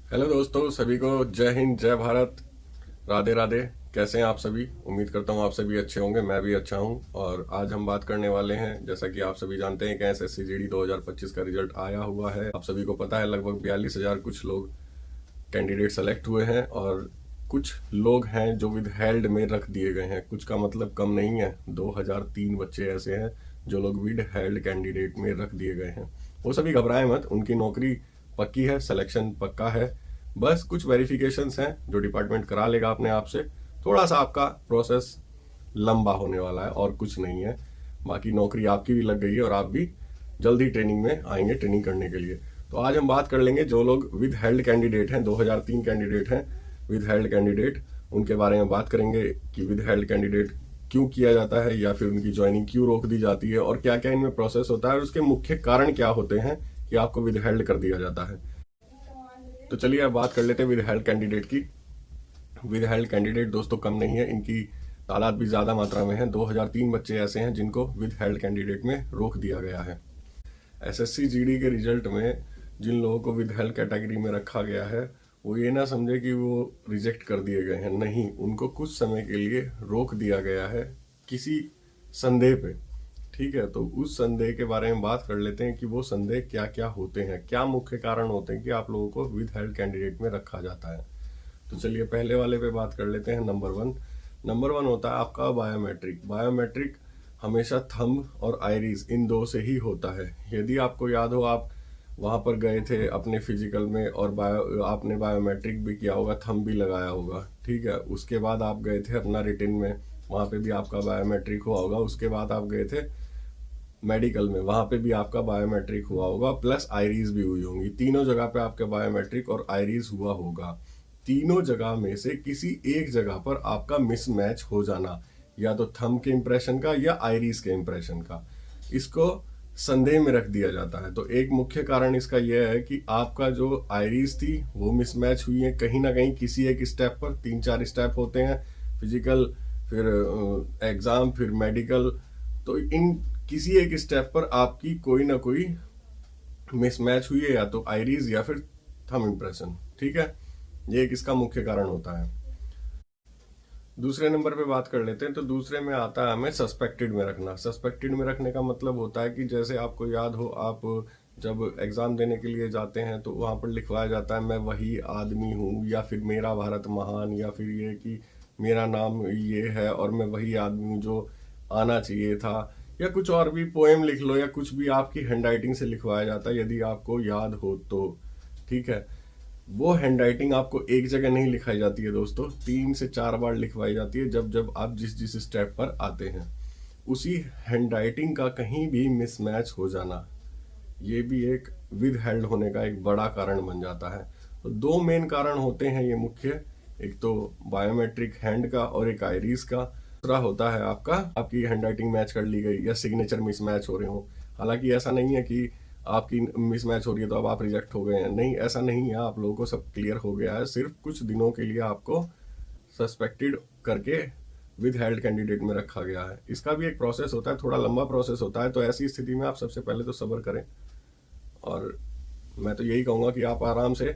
Hello दोस्तों, सभी को जय हिंद, जय भारत, राधे राधे। कैसे हैं आप सभी? उम्मीद करता हूं आप सभी अच्छे होंगे। मैं भी अच्छा हूं। और आज हम बात करने वाले हैं, जैसा कि आप सभी जानते हैं कि एसएससी जीडी 2025 का रिजल्ट आया हुआ है। आप सभी को पता है लगभग 42,000 कुछ लोग कैंडिडेट सेलेक्ट हुए हैं और कुछ लोग हैं जो विद हेल्ड में रख दिए गए हैं। कुछ का मतलब कम नहीं है, 2003 बच्चे ऐसे हैं जो लोग विद हेल्ड कैंडिडेट में रख दिए गए हैं। वो सभी घबराए मत, उनकी नौकरी पक्की है, सिलेक्शन पक्का है। बस कुछ वेरिफिकेशंस हैं जो डिपार्टमेंट करा लेगा अपने आप से। थोड़ा सा आपका प्रोसेस लंबा होने वाला है और कुछ नहीं है। बाकी नौकरी आपकी भी लग गई है और आप भी जल्दी ट्रेनिंग में आएंगे ट्रेनिंग करने के लिए। तो आज हम बात कर लेंगे जो लोग विद हेल्ड कैंडिडेट हैं, 2003 कैंडिडेट हैं विद हेल्ड कैंडिडेट, उनके बारे में बात करेंगे कि विद हेल्ड कैंडिडेट क्यों किया जाता है या फिर उनकी ज्वाइनिंग क्यों रोक दी जाती है और क्या क्या इनमें प्रोसेस होता है और उसके मुख्य कारण क्या होते हैं कि आपको विद हेल्ड कर दिया जाता है। तो चलिए अब बात कर लेते हैं विद हेल्ड कैंडिडेट की। विद हेल्ड कैंडिडेट दोस्तों कम नहीं है, इनकी तादाद भी ज़्यादा मात्रा में है। 2003 बच्चे ऐसे हैं जिनको विद हेल्ड कैंडिडेट में रोक दिया गया है। एसएससी जीडी के रिजल्ट में जिन लोगों को विद हेल्ड कैटेगरी में रखा गया है वो ये ना समझे कि वो रिजेक्ट कर दिए गए हैं। नहीं, उनको कुछ समय के लिए रोक दिया गया है किसी संदेह पे। ठीक है, तो उस संदेह के बारे में बात कर लेते हैं कि वो संदेह क्या क्या होते हैं, क्या मुख्य कारण होते हैं कि आप लोगों को विद हेल्ड कैंडिडेट में रखा जाता है। तो चलिए पहले वाले पे बात कर लेते हैं। नंबर वन होता है आपका बायोमेट्रिक। बायोमेट्रिक हमेशा थंब और आइरिस इन दो से ही होता है। यदि आपको याद हो, आप वहाँ पर गए थे अपने फिजिकल में और आपने बायोमेट्रिक भी किया होगा, थंब भी लगाया होगा। ठीक है, उसके बाद आप गए थे अपना रिटन में, वहाँ पे भी आपका बायोमेट्रिक हुआ होगा। उसके बाद आप गए थे मेडिकल में, वहाँ पे भी आपका बायोमेट्रिक हुआ होगा, प्लस आईरीज भी हुई होंगी। तीनों जगह पे आपका बायोमेट्रिक और आईरीज हुआ होगा। तीनों जगह में से किसी एक जगह पर आपका मिसमैच हो जाना, या तो थंब के इंप्रेशन का या आईरीज के इंप्रेशन का, इसको संदेह में रख दिया जाता है। तो एक मुख्य कारण इसका यह है कि आपका जो आईरीज थी वो मिसमैच हुई है कहीं ना कहीं किसी एक स्टेप पर। 3-4 स्टेप होते हैं, फिजिकल, फिर एग्जाम, फिर मेडिकल। तो इन किसी एक स्टेप पर आपकी कोई ना कोई मिसमैच हुई है, या तो आईरीज या फिर थंब इंप्रेशन। ठीक है, ये एक इसका मुख्य कारण होता है। दूसरे नंबर पे बात कर लेते हैं। तो दूसरे में आता है हमें सस्पेक्टेड में रखना। सस्पेक्टेड में रखने का मतलब होता है कि जैसे आपको याद हो, आप जब एग्जाम देने के लिए जाते हैं तो वहाँ पर लिखवाया जाता है मैं वही आदमी हूँ, या फिर मेरा भारत महान, या फिर ये कि मेरा नाम ये है और मैं वही आदमी हूँ जो आना चाहिए था, या कुछ और भी पोएम लिख लो, या कुछ भी आपकी हैंड राइटिंग से लिखवाया जाता है यदि आपको याद हो तो। ठीक है, वो हैंड राइटिंग आपको एक जगह नहीं लिखाई जाती है दोस्तों, 3 से 4 बार लिखवाई जाती है जब जब आप जिस जिस स्टेप पर आते हैं। उसी हैंड राइटिंग का कहीं भी मिसमैच हो जाना, ये भी एक विद हेल्ड होने का एक बड़ा कारण बन जाता है। तो दो मेन कारण होते हैं ये मुख्य, एक तो बायोमेट्रिक हैंड का और एक आइरिस का। दूसरा होता है आपका आपकी हैंड राइटिंग मैच कर ली गई या सिग्नेचर मिसमैच हो रहे हो। हालांकि ऐसा नहीं है कि आपकी मिसमैच हो रही है तो अब आप रिजेक्ट हो गए हैं, नहीं, ऐसा नहीं है। आप लोगों को सब क्लियर हो गया है, सिर्फ कुछ दिनों के लिए आपको सस्पेक्टेड करके विद हेल्ड कैंडिडेट में रखा गया है। इसका भी एक प्रोसेस होता है, थोड़ा लंबा प्रोसेस होता है। तो ऐसी स्थिति में आप सबसे पहले तो सब्र करें, और मैं तो यही कहूँगा कि आप आराम से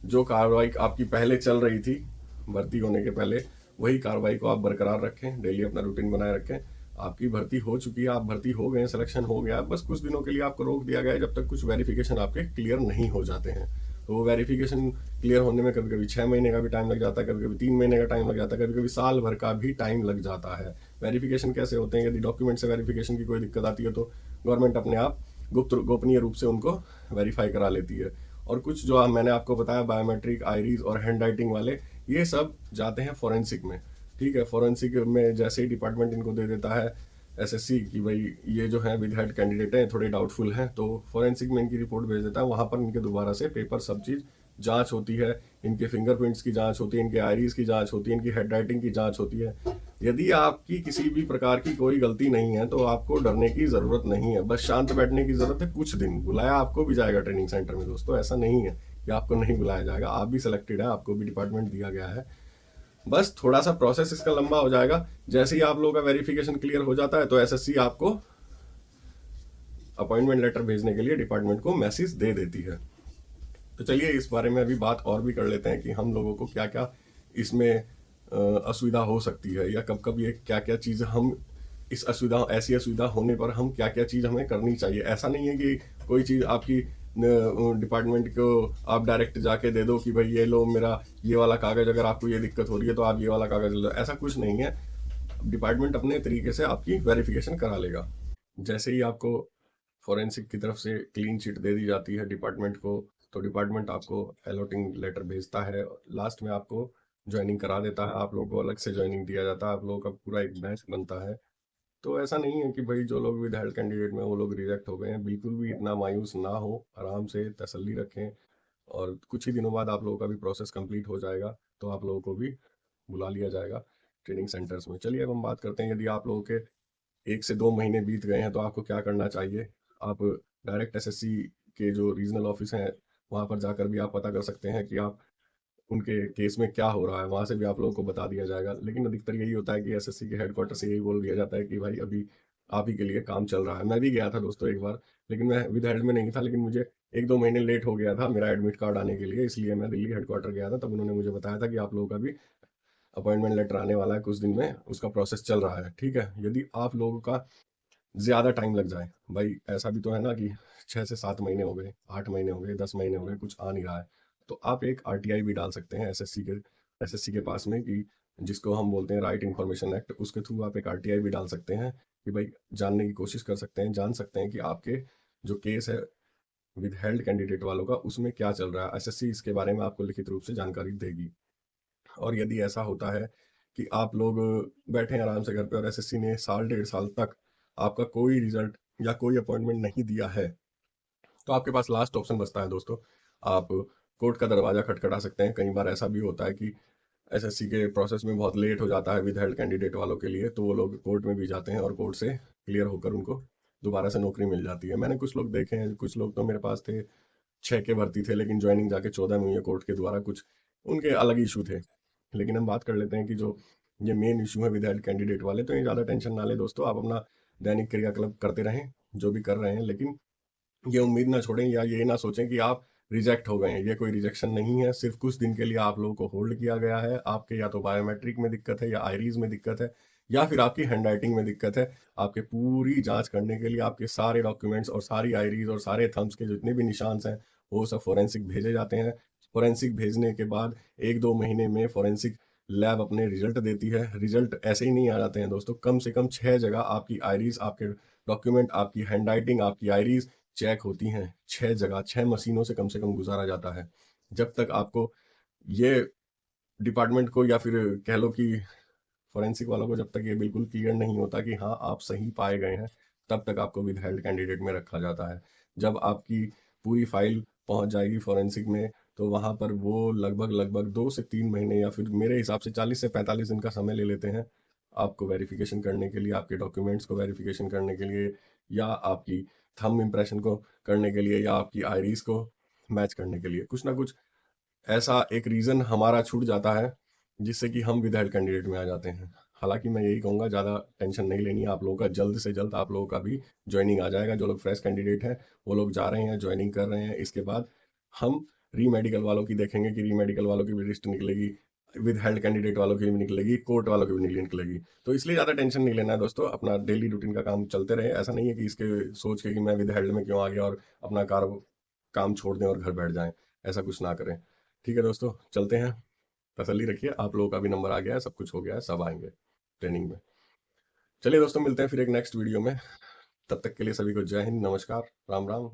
जो कार्रवाई आपकी पहले चल रही थी भर्ती होने के पहले, वही कार्रवाई को आप बरकरार रखें, डेली अपना रूटीन बनाए रखें। आपकी भर्ती हो चुकी है, आप भर्ती हो गए, सिलेक्शन हो गया, बस कुछ दिनों के लिए आपको रोक दिया गया है जब तक कुछ वेरिफिकेशन आपके क्लियर नहीं हो जाते हैं। तो वो वेरिफिकेशन क्लियर होने में कभी कभी 6 महीने का भी टाइम लग जाता है, कभी कभी 3 महीने का टाइम लग जाता है, कभी कभी साल भर का भी टाइम लग जाता है। वेरिफिकेशन कैसे होते हैं, यदि डॉक्यूमेंट से वेरिफिकेशन की कोई दिक्कत आती है तो गवर्नमेंट अपने आप गुप्त गोपनीय रूप से उनको वेरीफाई करा लेती है। और कुछ जो मैंने आपको बताया बायोमेट्रिक, आईरीज और हैंड राइटिंग वाले, ये सब जाते हैं फॉरेंसिक में। ठीक है, फॉरेंसिक में जैसे ही डिपार्टमेंट इनको दे देता है एसएससी कि भाई ये जो है विद हेड कैंडिडेट हैं, थोड़े डाउटफुल हैं, तो फॉरेंसिक में इनकी रिपोर्ट भेज देता है। वहाँ पर इनके दोबारा से पेपर सब चीज़ जांच होती है, इनके फिंगरप्रिंट्स की जांच होती है, इनके आईरीज की जांच होती है, इनकी हेड राइटिंग की जांच होती है। यदि आपकी किसी भी प्रकार की कोई गलती नहीं है तो आपको डरने की ज़रूरत नहीं है, बस शांत बैठने की ज़रूरत है। कुछ दिन बुलाया आपको भी जाएगा ट्रेनिंग सेंटर में दोस्तों, ऐसा नहीं है कि आपको नहीं बुलाया जाएगा। आप भी सिलेक्टेड है, आपको भी डिपार्टमेंट दिया गया है। बस थोड़ा सा प्रोसेस इसका लंबा हो जाएगा। जैसे ही आप लोगों का वेरिफिकेशन क्लियर हो जाता है तो एसएससी आपको अपॉइंटमेंट लेटर भेजने के लिए डिपार्टमेंट को मैसेज दे देती है। तो चलिए इस बारे में अभी बात और भी कर लेते हैं कि हम लोगों को क्या क्या इसमें असुविधा हो सकती है, या कब कब ये क्या क्या चीज़ हम इस असुविधा ऐसी असुविधा होने पर हम क्या क्या चीज़ हमें करनी चाहिए। ऐसा नहीं है कि कोई चीज़ आपकी डिपार्टमेंट को आप डायरेक्ट जाके दे दो कि भाई ये लो मेरा ये वाला कागज़, अगर आपको ये दिक्कत हो रही है तो आप ये वाला कागज़ लो, ऐसा कुछ नहीं है। डिपार्टमेंट अपने तरीके से आपकी वेरिफिकेशन करा लेगा। जैसे ही आपको फॉरेंसिक की तरफ से क्लीन चिट दे दी जाती है डिपार्टमेंट को, तो डिपार्टमेंट आपको अलॉटिंग लेटर भेजता है, लास्ट में आपको ज्वाइनिंग करा देता है, आप लोगों को अलग से ज्वाइनिंग दिया जाता है, आप लोगों का पूरा एक बैच बनता है। तो ऐसा नहीं है कि भाई जो लोग विद हेल्थ कैंडिडेट में वो लोग रिजेक्ट हो गए हैं, बिल्कुल भी इतना मायूस ना हो, आराम से तसल्ली रखें, और कुछ ही दिनों बाद आप लोगों का भी प्रोसेस कंप्लीट हो जाएगा, तो आप लोगों को भी बुला लिया जाएगा ट्रेनिंग सेंटर्स में। चलिए अब हम बात करते हैं, यदि आप लोगों के 1 से 2 महीने बीत गए हैं तो आपको क्या करना चाहिए। आप डायरेक्ट एसएससी के जो रीजनल ऑफिस हैं वहाँ पर जाकर भी आप पता कर सकते हैं कि आप उनके केस में क्या हो रहा है, वहाँ से भी आप लोगों को बता दिया जाएगा। लेकिन अधिकतर यही होता है कि एसएससी के हेडक्वार्टर से यही बोल दिया जाता है कि भाई अभी आप ही के लिए काम चल रहा है। मैं भी गया था दोस्तों एक बार, लेकिन मैं विद हेल्थ में नहीं था, लेकिन मुझे 1-2 महीने लेट हो गया था मेरा एडमिट कार्ड आने के लिए, इसलिए मैं दिल्ली हेडक्वार्टर गया था। तब उन्होंने मुझे बताया था कि आप लोगों का भी अपॉइंटमेंट लेटर आने वाला है कुछ दिन में, उसका प्रोसेस चल रहा है। ठीक है, यदि आप लोगों का ज़्यादा टाइम लग जाए, भाई ऐसा भी तो है ना कि 6 से 7 महीने हो गए, 8 महीने हो गए, 10 महीने हो गए, कुछ आ नहीं रहा है, तो आप एक आरटीआई भी डाल सकते हैं एसएससी के पास में, कि जिसको हम बोलते हैं राइट इन्फॉर्मेशन एक्ट, उसके थ्रू आप एक आरटीआई भी डाल सकते हैं कि भाई जानने की कोशिश कर सकते हैं, जान सकते हैं कि आपके जो केस है विद हेल्ड कैंडिडेट वालों का उसमें क्या चल रहा है। एसएससी इसके बारे में आपको लिखित रूप से जानकारी देगी। और यदि ऐसा होता है कि आप लोग बैठे हैं आराम से घर पे और एसएससी ने साल 1.5 साल तक आपका कोई रिजल्ट या कोई अपॉइंटमेंट नहीं दिया है, तो आपके पास लास्ट ऑप्शन बचता है दोस्तों, आप कोर्ट का दरवाज़ा खटखटा सकते हैं। कई बार ऐसा भी होता है कि एसएससी के प्रोसेस में बहुत लेट हो जाता है विद हेल्ड कैंडिडेट वालों के लिए, तो वो लोग कोर्ट में भी जाते हैं और कोर्ट से क्लियर होकर उनको दोबारा से नौकरी मिल जाती है। मैंने कुछ लोग देखे हैं, कुछ लोग तो मेरे पास थे 6 के भर्ती थे, लेकिन ज्वाइनिंग जाके 14 में हुई है कोर्ट के द्वारा, कुछ उनके अलग इशू थे। लेकिन हम बात कर लेते हैं कि जो ये मेन इशू है विद कैंडिडेट वाले, तो ये ज़्यादा टेंशन ना ले दोस्तों, आप अपना दैनिक क्रियाकलाप करते रहें जो भी कर रहे हैं, लेकिन ये उम्मीद ना छोड़ें या ये ना सोचें कि आप रिजेक्ट हो गए हैं। ये कोई रिजेक्शन नहीं है, सिर्फ कुछ दिन के लिए आप लोगों को होल्ड किया गया है। आपके या तो बायोमेट्रिक में दिक्कत है, या आईरीज में दिक्कत है, या फिर आपकी हैंड राइटिंग में दिक्कत है। आपके पूरी जांच करने के लिए आपके सारे डॉक्यूमेंट्स और सारी आईरीज और सारे थम्स के जितने भी निशान हैं वो सब फोरेंसिक भेजे जाते हैं। फोरेंसिक भेजने के बाद 1-2 महीने में फोरेंसिक लैब अपने रिजल्ट देती है। रिजल्ट ऐसे ही नहीं आ जाते हैं दोस्तों, कम से कम 6 जगह आपकी आईरीज, आपके डॉक्यूमेंट, आपकी हैंड राइटिंग, आपकी आईरीज चेक होती हैं। 6 जगह 6 मशीनों से कम गुजारा जाता है। जब तक आपको ये डिपार्टमेंट को, या फिर कह लो कि फोरेंसिक वालों को, जब तक ये बिल्कुल क्लियर नहीं होता कि हाँ आप सही पाए गए हैं, तब तक आपको विद हेल्ड कैंडिडेट में रखा जाता है। जब आपकी पूरी फाइल पहुंच जाएगी फोरेंसिक में, तो वहां पर वो लगभग लगभग 2 से 3 महीने, या फिर मेरे हिसाब से 40 से 45 दिन का समय ले लेते हैं आपको वेरिफिकेशन करने के लिए, आपके डॉक्यूमेंट्स को वेरिफिकेशन करने के लिए, या आपकी थंब इम्प्रेशन को करने के लिए, या आपकी आईरीज को मैच करने के लिए। कुछ ना कुछ ऐसा एक रीज़न हमारा छूट जाता है जिससे कि हम विद हेल्ड कैंडिडेट में आ जाते हैं। हालांकि मैं यही कहूँगा, ज़्यादा टेंशन नहीं लेनी है आप लोगों का, जल्द से जल्द आप लोगों का भी ज्वाइनिंग आ जाएगा। जो लोग फ्रेश कैंडिडेट हैं वो लोग जा रहे हैं, ज्वाइनिंग कर रहे हैं। इसके बाद हम री मेडिकल वालों की देखेंगे कि री मेडिकल वालों की भी लिस्ट निकलेगी, विद हेल्ड कैंडिडेट वालों की भी निकलेगी, कोर्ट वालों की भी निकलेगी। तो इसलिए ज़्यादा टेंशन नहीं लेना है दोस्तों, अपना डेली रूटीन का काम चलते रहे। ऐसा नहीं है कि इसके सोच के कि मैं विद हेल्ड में क्यों आ गया और अपना काम छोड़ दें और घर बैठ जाएं, ऐसा कुछ ना करें। ठीक है दोस्तों, चलते हैं। तसल्ली रखिए, आप लोगों का भी नंबर आ गया है, सब कुछ हो गया है, सब आएंगे ट्रेनिंग में। चलिए दोस्तों, मिलते हैं फिर एक नेक्स्ट वीडियो में। तब तक के लिए सभी को जय हिंद, नमस्कार, राम राम।